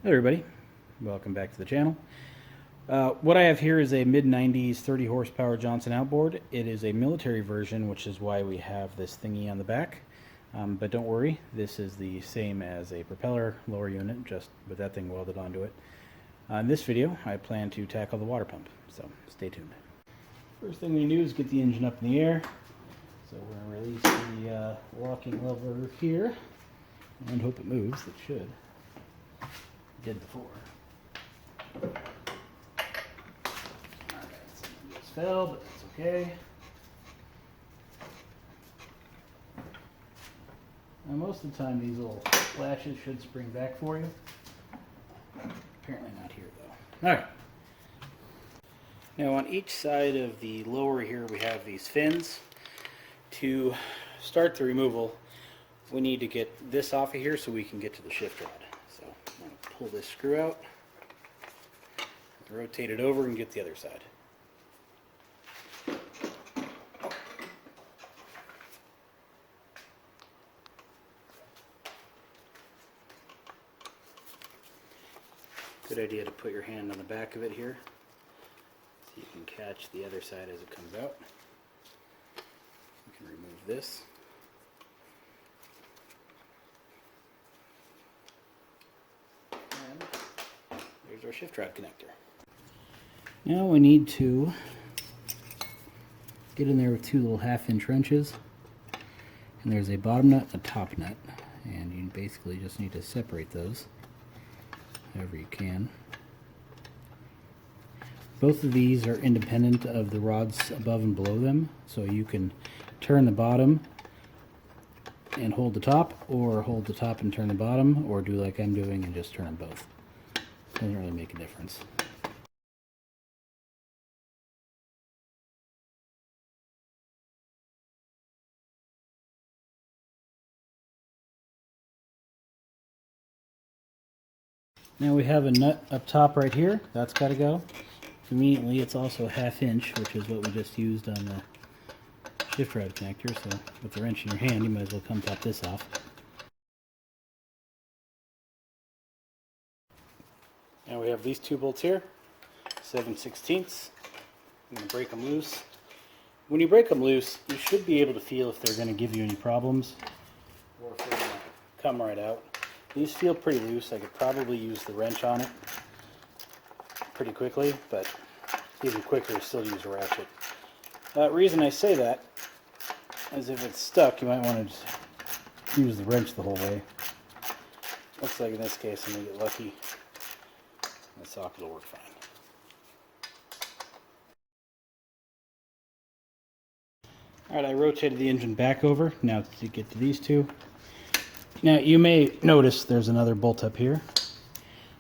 Hello everybody, welcome back to the channel. What I have here is a mid-90s 30 horsepower Johnson outboard. It is a military version, which is why we have this thingy on the back. But don't worry, this is the same as a propeller lower unit, just with that thing welded onto it. In this video, I plan to tackle the water pump, so stay tuned. First thing we do is get the engine up in the air. So we're going to release the locking lever here and hope it moves. It should. Did before. Alright, something just fell, but that's okay. Now, most of the time these little latches should spring back for you. Apparently not here though. Alright. Now on each side of the lower here we have these fins. To start the removal, we need to get this off of here so we can get to the shift rod. So I'm going to pull this screw out, rotate it over, and get the other side. Good idea to put your hand on the back of it here so you can catch the other side as it comes out. You can remove this. There's our shift rod connector. Now we need to get in there with two little 1/2-inch wrenches. And there's a bottom nut and a top nut. And you basically just need to separate those however you can. Both of these are independent of the rods above and below them. So you can turn the bottom and hold the top, or hold the top and turn the bottom, or do like I'm doing and just turn them both. Doesn't really make a difference. Now we have a nut up top right here. That's got to go. Conveniently, it's also a 1/2-inch, which is what we just used on the shift rod connector. So with the wrench in your hand, you might as well come top this off. Now we have these two bolts here, 7/16. I'm going to break them loose. When you break them loose, you should be able to feel if they're going to give you any problems or if they're going to come right out. These feel pretty loose. I could probably use the wrench on it pretty quickly, but even quicker, still use a ratchet. The reason I say that is if it's stuck, you might want to just use the wrench the whole way. Looks like in this case I'm going to get lucky. The socket will work fine. Alright, I rotated the engine back over. Now to get to these two. Now you may notice there's another bolt up here.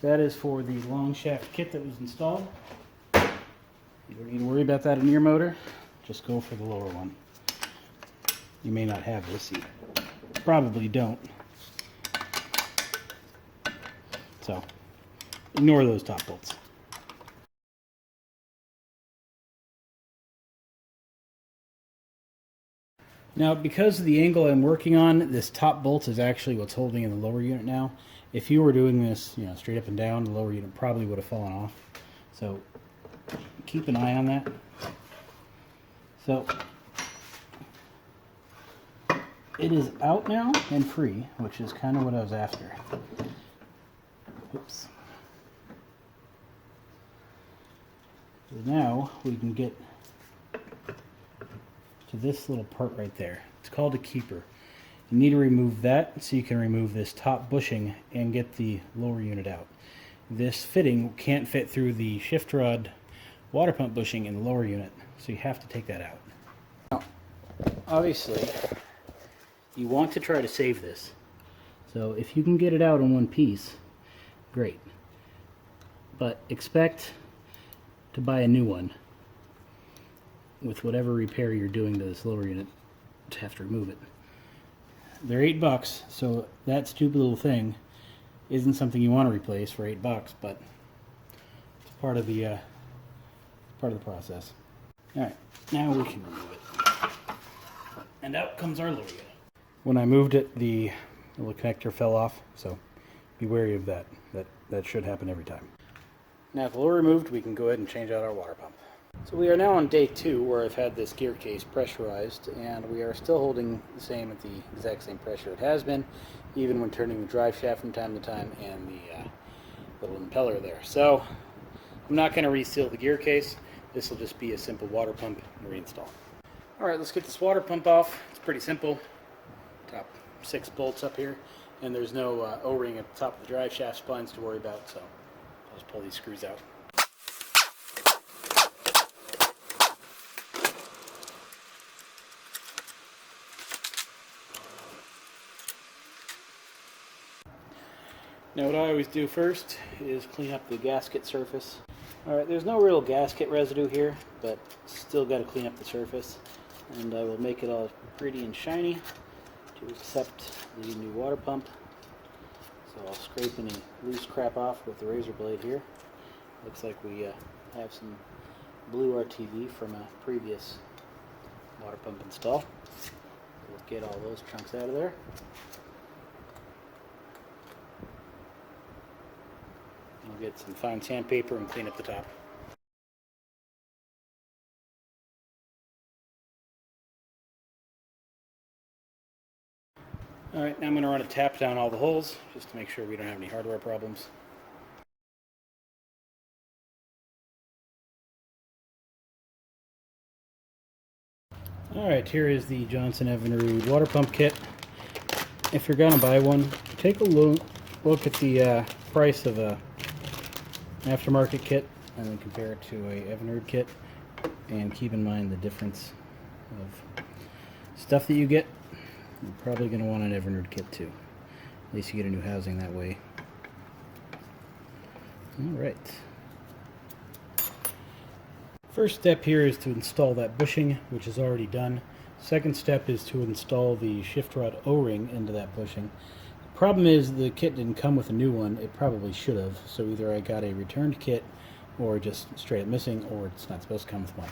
That is for the long shaft kit that was installed. You don't need to worry about that in your motor. Just go for the lower one. You may not have this. You probably don't. So ignore those top bolts. Now, because of the angle I'm working on, this top bolt is actually what's holding in the lower unit now. If you were doing this, straight up and down, the lower unit probably would have fallen off. So keep an eye on that. So it is out now and free, which is kind of what I was after. Oops. So now we can get to this little part right there. It's called a keeper. You need to remove that so you can remove this top bushing and get the lower unit out. This fitting can't fit through the shift rod water pump bushing in the lower unit, so you have to take that out. Now, obviously, you want to try to save this. So if you can get it out in one piece, great. But expect to buy a new one with whatever repair you're doing to this lower unit to have to remove it. They're $8, so that stupid little thing isn't something you want to replace for $8, but it's part of the process. All right, now we can remove it. And out comes our lower unit. When I moved it, the little connector fell off, so be wary of that. That should happen every time. Now with the lure removed, we can go ahead and change out our water pump. So we are now on day 2, where I've had this gear case pressurized, and we are still holding the same at the exact same pressure it has been, even when turning the drive shaft from time to time and the little impeller there. So I'm not going to reseal the gear case. This will just be a simple water pump reinstall. Alright, let's get this water pump off. It's pretty simple. Top 6 bolts up here, and there's no O-ring at the top of the drive shaft splines to worry about, so I'll just pull these screws out. Now what I always do first is clean up the gasket surface. Alright, there's no real gasket residue here, but still got to clean up the surface. And I will make it all pretty and shiny to accept the new water pump. So I'll scrape any loose crap off with the razor blade here. Looks like we have some blue RTV from a previous water pump install. We'll get all those chunks out of there. I'll get some fine sandpaper and clean up the top. Alright, now I'm going to run a tap down all the holes just to make sure we don't have any hardware problems. Alright, here is the Johnson Evinrude water pump kit. If you're going to buy one, take a look at the price of a aftermarket kit and then compare it to a Evinrude kit, and keep in mind the difference of stuff that you get. You're probably going to want an Evinrude kit too. At least you get a new housing that way. Alright. First step here is to install that bushing, which is already done. Second step is to install the shift rod O-ring into that bushing. The problem is the kit didn't come with a new one. It probably should have. So either I got a returned kit, or just straight up missing, or it's not supposed to come with one.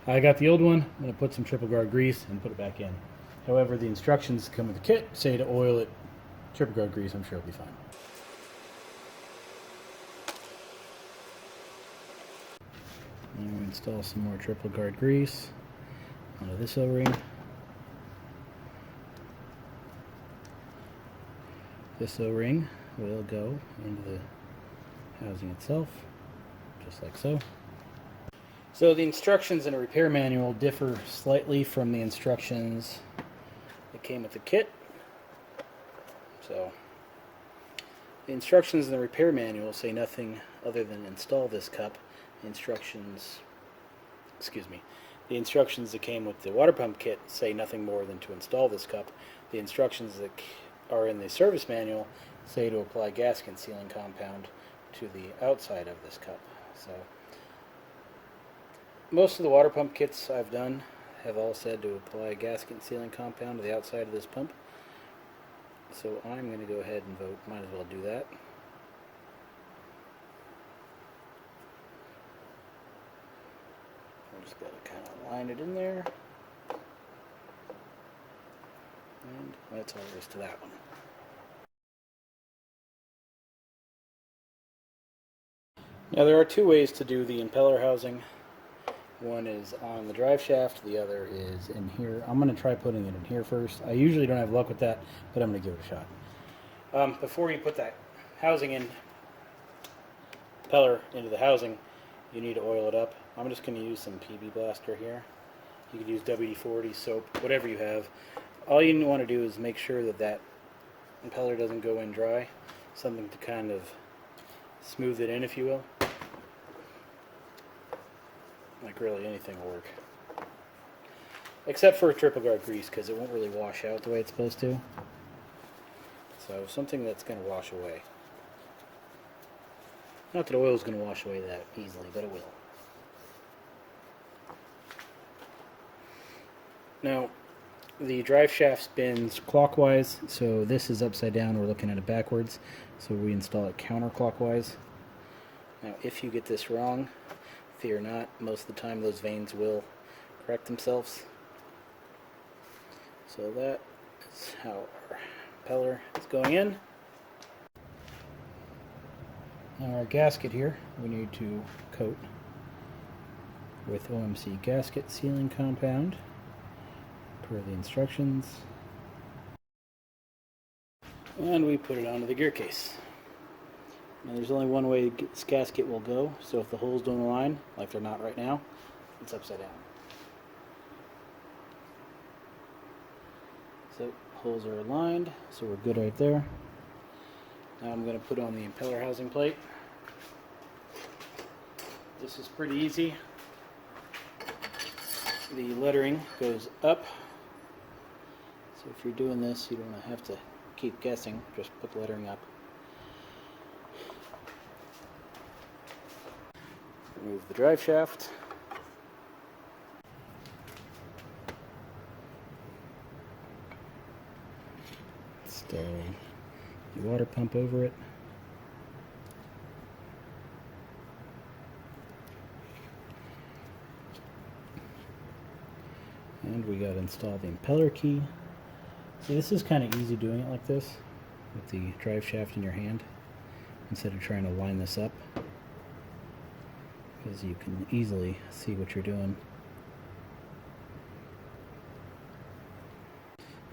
I got the old one. I'm going to put some triple guard grease and put it back in. However, the instructions that come with the kit say to oil it. Triple guard grease, I'm sure it'll be fine. And we'll install some more triple guard grease onto this O-ring. This O-ring will go into the housing itself, just like so. So the instructions in a repair manual differ slightly from the instructions that came with the kit. So the instructions in the repair manual say nothing other than install this cup. The instructions that came with the water pump kit say nothing more than to install this cup. The instructions that are in the service manual say to apply gasket sealing compound to the outside of this cup. So most of the water pump kits I've done have all said to apply gasket sealing compound to the outside of this pump. So I'm going to go ahead and vote. Might as well do that. I just got to kind of line it in there. And that's all there is to that one. Now there are two ways to do the impeller housing. One is on the drive shaft, the other is in here. I'm going to try putting it in here first. I usually don't have luck with that, but I'm going to give it a shot. Before you put that housing in, impeller into the housing, you need to oil it up. I'm just going to use some PB Blaster here. You could use WD-40, soap, whatever you have. All you want to do is make sure that that impeller doesn't go in dry. Something to kind of smooth it in, if you will. Like really anything will work. Except for triple guard grease, because it won't really wash out the way it's supposed to. So something that's going to wash away. Not that oil is going to wash away that easily, but it will. Now, the drive shaft spins clockwise, so this is upside down. We're looking at it backwards, so we install it counterclockwise. Now, if you get this wrong, fear not. Most of the time, those vanes will correct themselves. So that is how our impeller is going in. Now our gasket here, we need to coat with OMC gasket sealing compound per the instructions. And we put it onto the gear case. Now there's only one way this gasket will go, so if the holes don't align, like they're not right now, it's upside down. So holes are aligned, so we're good right there. Now I'm going to put on the impeller housing plate. This is pretty easy. The lettering goes up, so if you're doing this you don't have to keep guessing, just put the lettering up. Remove the drive shaft. Install the water pump over it. And we got to install the impeller key. See, this is kind of easy doing it like this with the drive shaft in your hand instead of trying to line this up, because you can easily see what you're doing.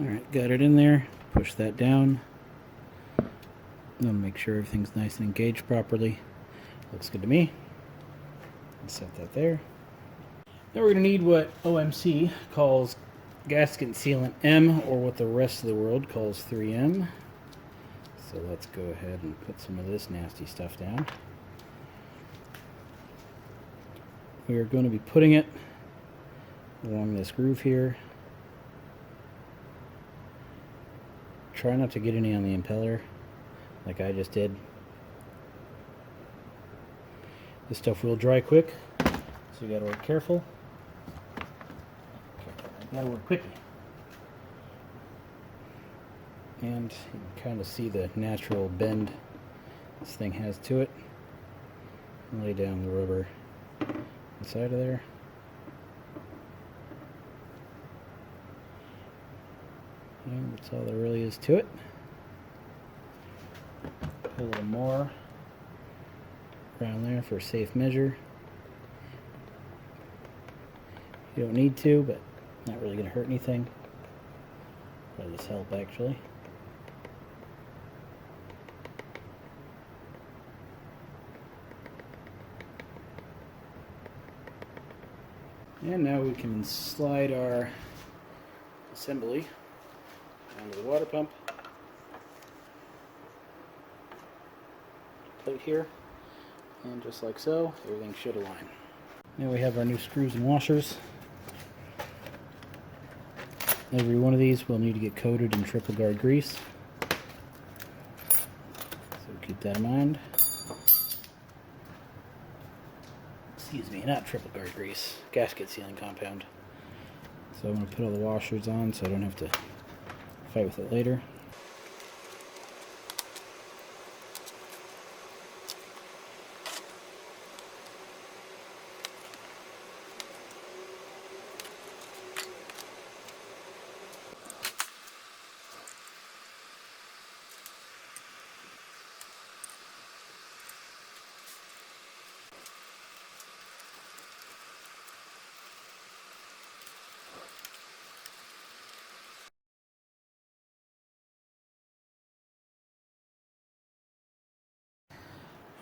Alright, got it in there. Push that down. Then make sure everything's nice and engaged properly. Looks good to me. I'll set that there. Now we're going to need what OMC calls gasket sealant M, or what the rest of the world calls 3M. So let's go ahead and put some of this nasty stuff down. We are going to be putting it along this groove here. Try not to get any on the impeller like I just did. This stuff will dry quick, so you gotta work careful. You gotta work quickly. And you can kind of see the natural bend this thing has to it. Lay down the rubber inside of there. And that's all there really is to it. Put a little more around there for safe measure. You don't need to, but not really going to hurt anything. Probably just help actually. And now we can slide our assembly onto the water pump plate here, and just like so, everything should align. Now we have our new screws and washers. Every one of these will need to get coated in triple guard grease, so keep that in mind. Excuse me, not triple guard grease, gasket sealing compound. So I'm going to put all the washers on so I don't have to fight with it later.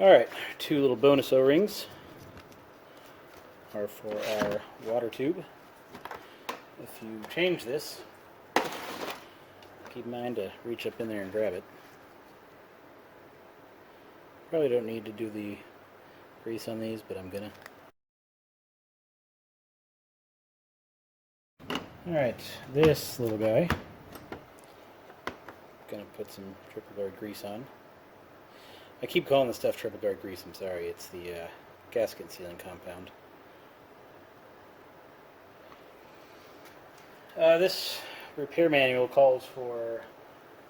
Alright, two little bonus O-rings are for our water tube. If you change this, keep in mind to reach up in there and grab it. Probably don't need to do the grease on these, but I'm gonna. Alright, this little guy, gonna put some triple guard grease on. I keep calling this stuff triple guard grease, I'm sorry, it's the gasket sealing compound. This repair manual calls for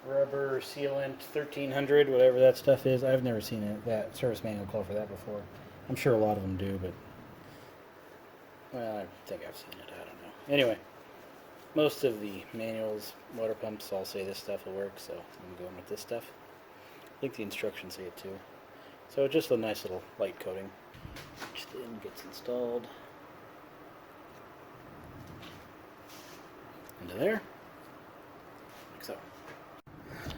rubber sealant 1300, whatever that stuff is. I've never seen that service manual call for that before. I'm sure a lot of them do, but well, I think I've seen it, I don't know. Anyway, most of the manuals, water pumps, all say this stuff will work, so I'm going with this stuff. I think the instructions say it too. So just a nice little light coating. Which then gets installed into there, like so.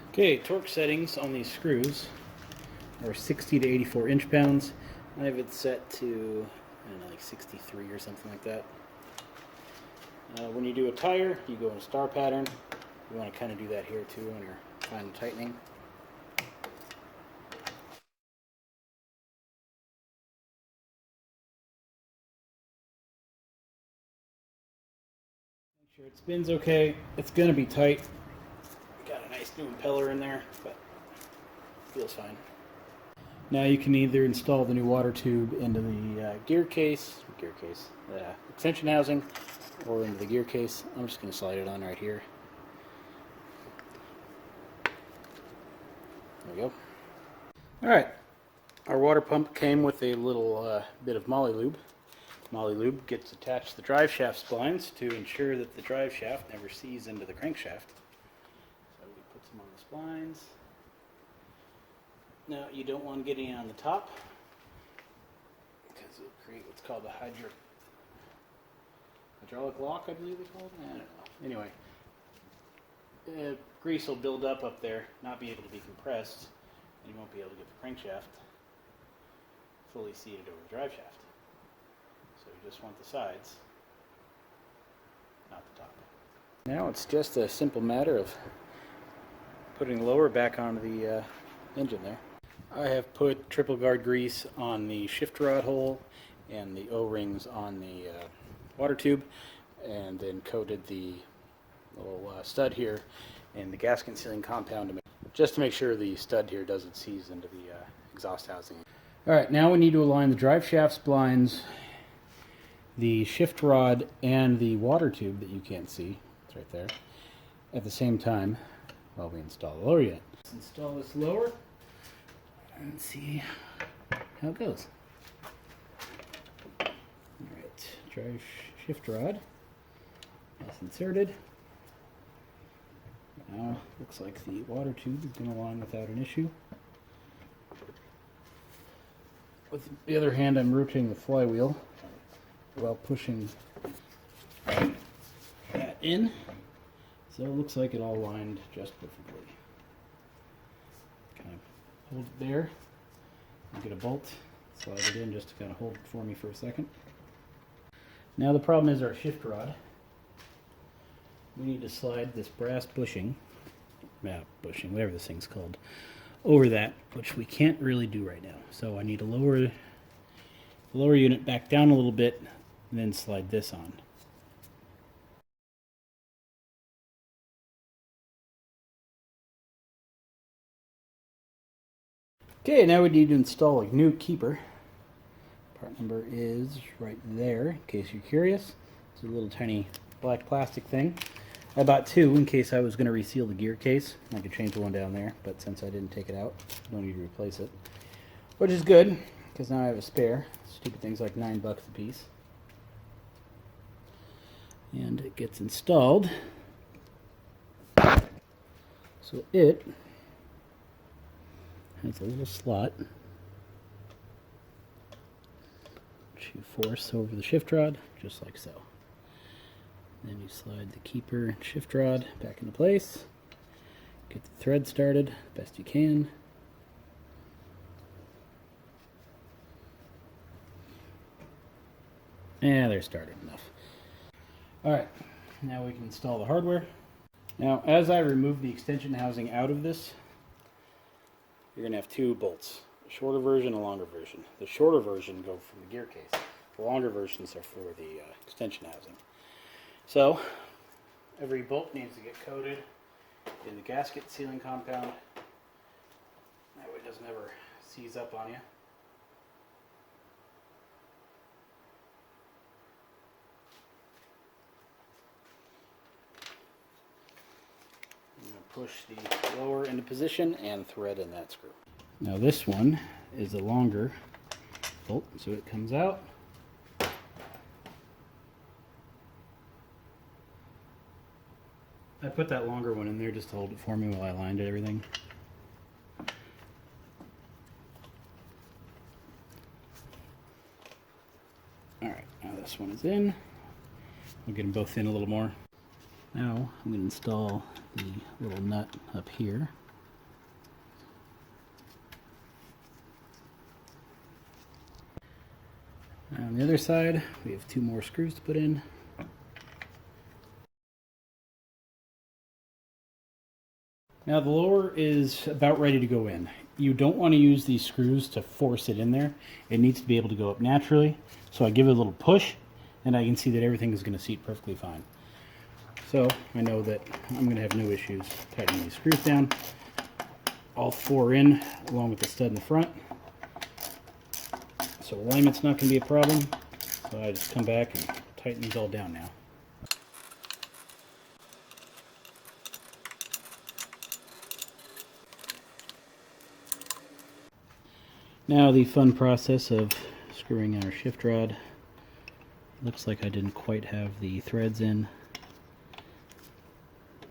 Okay, torque settings on these screws are 60 to 84 inch-pounds. I have it set to, I don't know, like 63 or something like that. When you do a tire, you go in a star pattern. You want to kind of do that here too when you're final tightening. Make sure it spins okay. It's going to be tight. Got a nice new impeller in there, but feels fine. Now you can either install the new water tube into the extension housing, or into the gear case. I'm just going to slide it on right here. There we go. Alright, our water pump came with a little bit of Molly lube. Molly lube gets attached to the drive shaft splines to ensure that the drive shaft never sees into the crankshaft. So we put some on the splines. Now you don't want to get any on the top because it'll create what's called a hydraulic lock, I believe they call it. I don't know. Anyway, grease will build up there, not be able to be compressed, and you won't be able to get the crankshaft fully seated over the drive shaft. So you just want the sides, not the top. Now it's just a simple matter of putting the lower back onto the engine there. I have put triple guard grease on the shift rod hole and the O-rings on the water tube, and then coated the little stud here in the gasket sealing compound just to make sure the stud here doesn't seize into the exhaust housing. Alright, now we need to align the drive shaft splines, the shift rod, and the water tube that you can't see, it's right there, at the same time while we install the lower unit. Let's install this lower and see how it goes. Alright, drive shift rod that's inserted. Now looks like the water tube is going to align without an issue. With the other hand, I'm rotating the flywheel while pushing that in, so it looks like it all lined just perfectly. Kind of hold it there and get a bolt, slide it in just to kind of hold it for me for a second. Now the problem is our shift rod. We need to slide this brass bushing, whatever this thing's called, over that, which we can't really do right now. So I need to lower the lower unit back down a little bit and then slide this on. Okay, now we need to install a new keeper. Part number is right there, in case you're curious. It's a little tiny black plastic thing. I bought two in case I was going to reseal the gear case. I could change the one down there, but since I didn't take it out, no need to replace it. Which is good, because now I have a spare. Stupid thing's like $9 a piece. And it gets installed. So it has a little slot which you force over the shift rod, just like so. Then you slide the keeper and shift rod back into place. Get the thread started best you can. Yeah, they're started enough. Alright, now we can install the hardware. Now, as I remove the extension housing out of this, you're going to have two bolts. A shorter version, a longer version. The shorter version go from the gear case. The longer versions are for the extension housing. So, every bolt needs to get coated in the gasket sealing compound. That way it doesn't ever seize up on you. I'm going to push the lower into position and thread in that screw. Now this one is a longer bolt, so it comes out. I put that longer one in there just to hold it for me while I lined everything. Alright, now this one is in. We'll get them both in a little more. Now I'm going to install the little nut up here. On the other side, we have 2 more screws to put in. Now the lower is about ready to go in. You don't want to use these screws to force it in there. It needs to be able to go up naturally. So I give it a little push, and I can see that everything is going to seat perfectly fine. So I know that I'm going to have no issues tightening these screws down. All 4 in, along with the stud in the front. So alignment's not going to be a problem. So I just come back and tighten these all down now. Now the fun process of screwing our shift rod. Looks like I didn't quite have the threads in.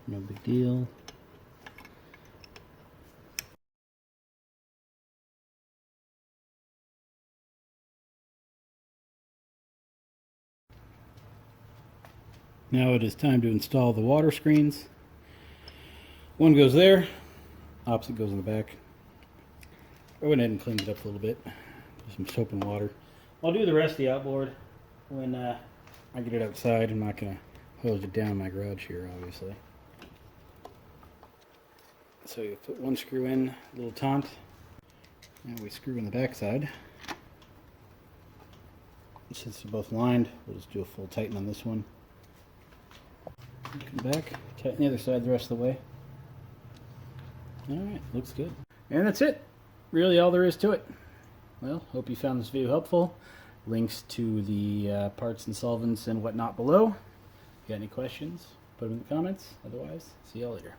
No big deal. Now it is time to install the water screens. One goes there, opposite goes in the back. I went ahead and cleaned it up a little bit. Some soap and water. I'll do the rest of the outboard when I get it outside. I'm not going to hose it down in my garage here, obviously. So you put one screw in, a little taunt. Now we screw in the back side. Since they're both lined, we'll just do a full tighten on this one. Come back, tighten the other side the rest of the way. Alright, looks good. And that's it. Really all there is to it. Well, hope you found this video helpful. Links to the parts and solvents and whatnot below. If you got any questions, put them in the comments. Otherwise, see y'all later.